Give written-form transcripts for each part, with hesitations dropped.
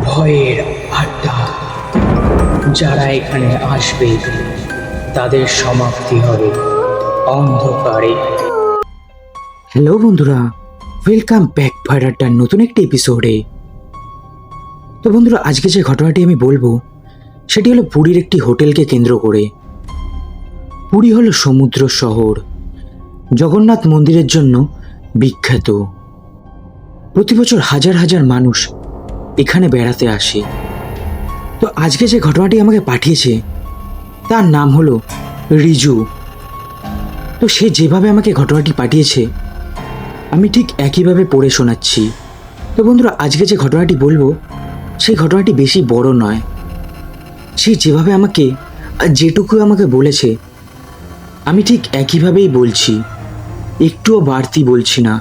ভয়ের আড্ডা। যারা এখানে আসবে তাদের সমাপ্তি হবে অন্ধকারে। হ্যালো বন্ধুরা, ওয়েলকাম ব্যাক ভয়ের আড্ডার নতুন একটি এপিসোডে। তো বন্ধুরা, আজকে যে ঘটনাটি আমি বলবো সেটি হলো পুরীর একটি হোটেলকে কেন্দ্র করে। পুরী হলো সমুদ্র শহর, জগন্নাথ মন্দিরের জন্য বিখ্যাত। প্রতি বছর হাজার হাজার মানুষ এখানে বেড়াতে আসে। তো আজকে যে ঘটনাটি আমাকে পাঠিয়েছে তার নাম হলো রিজু। তো সে যেভাবে আমাকে ঘটনাটি পাঠিয়েছে আমি ঠিক একইভাবে পড়ে শোনাচ্ছি। তো বন্ধুরা, আজকে যে ঘটনাটি বলবো সেই ঘটনাটি বেশি বড় নয়। সে যেভাবে আমাকে যেটুকু আমাকে বলেছে আমি ঠিক একইভাবেই বলছি, একটুও বাড়তি বলছি না।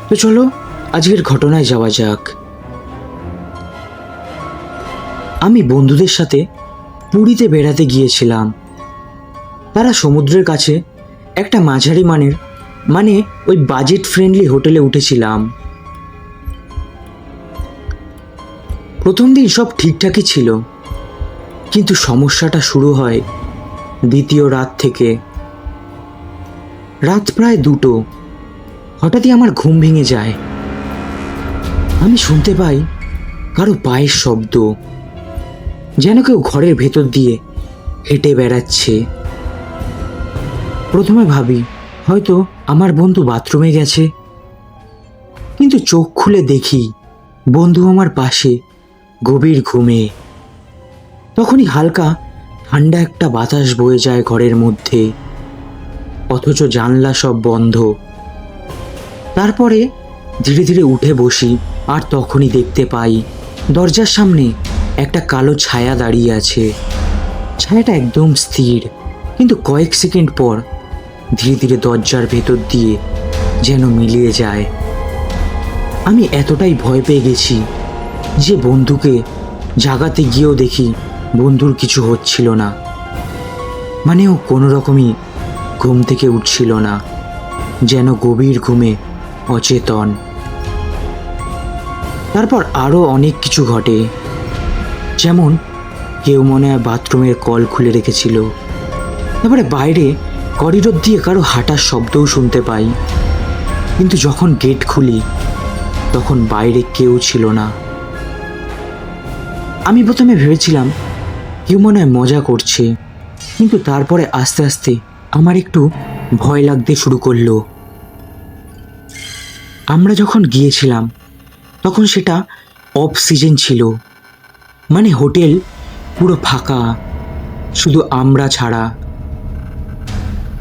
তো চলো আজকের ঘটনায় যাওয়া যাক। আমি বন্ধুদের সাথে পুরীতে বেড়াতে গিয়েছিলাম। তারা সমুদ্রের কাছে একটা মাঝারি মানের ওই বাজেট ফ্রেন্ডলি হোটেলে উঠেছিলাম। প্রথম দিন সব ঠিকঠাকই ছিল, কিন্তু সমস্যাটা শুরু হয় দ্বিতীয় রাত থেকে। রাত প্রায় 2টো। হঠাৎই আমার ঘুম ভেঙে যায়। আমি শুনতে পাই কারো পায়ের শব্দ, যেন কেউ ঘরের ভেতর দিয়ে হেঁটে বেড়াচ্ছে। প্রথমে ভাবি হয়তো আমার বন্ধু বাথরুমে গেছে, কিন্তু চোখ খুলে দেখি বন্ধু আমার পাশে গভীর ঘুমে। তখনই হালকা ঠান্ডা একটা বাতাস বয়ে যায় ঘরের মধ্যে, অথচ জানলা সব বন্ধ। তারপরে ধীরে ধীরে উঠে বসি, আর তখনই দেখতে পাই দরজার সামনে একটা কালো ছায়া দাঁড়িয়ে আছে। ছায়াটা একদম স্থির, কিন্তু কয়েক সেকেন্ড পর ধীরে ধীরে দরজার ভেতর দিয়ে যেন মিলিয়ে যায়। আমি এতটাই ভয় পেয়ে গেছি যে বন্ধুকে জাগাতে গিয়েও দেখি বন্ধুর কিছু হচ্ছিল না। ও কোনো রকমই ঘুম থেকে উঠছিল না, যেন গভীর ঘুমে অচেতন। তারপর আরও অনেক কিছু ঘটে, যেমন কেউ মনে হয় বাথরুমের কল খুলে রেখেছিল। তারপরে বাইরে করিডোর দিয়ে কারো হাঁটার শব্দও শুনতে পাই, কিন্তু যখন গেট খুলি তখন বাইরে কেউ ছিল না। আমি প্রথমে ভেবেছিলাম কেউ মনে হয় মজা করছে, কিন্তু তারপরে আস্তে আস্তে আমার একটু ভয় লাগতে শুরু করলো। আমরা যখন গিয়েছিলাম তখন সেটা অফ সিজন ছিল, হোটেল পুরো ফাঁকা, শুধু আমরা ছাড়া।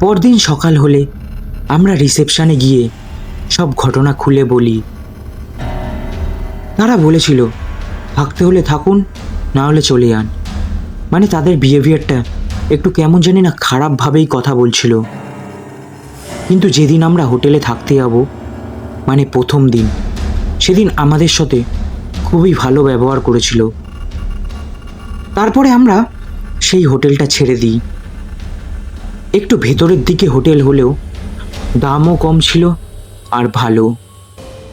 পরদিন সকাল হলে আমরা রিসেপশনে গিয়ে সব ঘটনা খুলে বলি। তারা বলেছিল থাকতে হলে থাকুন, না হলে চলে যান। তাদের বিহেভিয়ারটা একটু কেমন জানি না খারাপভাবেই কথা বলছিল। কিন্তু যেদিন আমরা হোটেলে থাকতে যাব, প্রথম দিন, সেদিন আমাদের সাথে খুবই ভালো ব্যবহার করেছিল। তারপরে আমরা সেই হোটেলটা ছেড়ে দিই। একটু ভেতরের দিকে হোটেল হলেও দামও কম ছিল আর ভালো।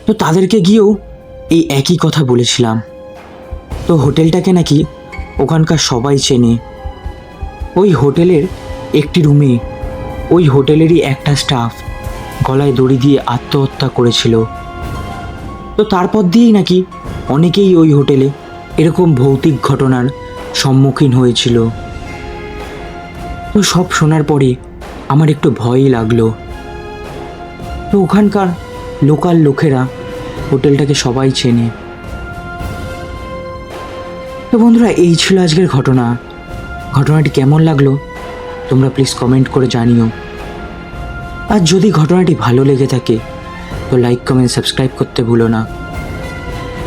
তো তাদেরকে গিয়েও এই একই কথা বলেছিলাম। তো হোটেলটাকে নাকি ওখানকার সবাই চেনে। ওই হোটেলের একটি রুমে ওই হোটেলেরই একটা স্টাফ গলায় দড়ি দিয়ে আত্মহত্যা করেছিল। তো তারপর দিয়েই নাকি অনেকেই ওই হোটেলে এরকম ভৌতিক ঘটনার সম্মুখীন হয়েছিল। তো সব শোনার পরে আমার একটু ভয়ই লাগলো। তো ওখানকার লোকাল লোকেরা হোটেলটাকে সবাই চেনে। তো বন্ধুরা, এই ছিল আজকের ঘটনাটি কেমন লাগলো তোমরা প্লিজ কমেন্ট করে জানিও। আর যদি ঘটনাটি ভালো লেগে থাকে তো লাইক, কমেন্ট, সাবস্ক্রাইব করতে ভুলো না।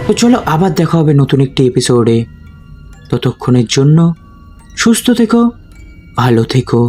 তো চলো আবার দেখা হবে নতুন একটি এপিসোডে। ততক্ষণের জন্য সুস্থ থেকো, ভালো থেকো।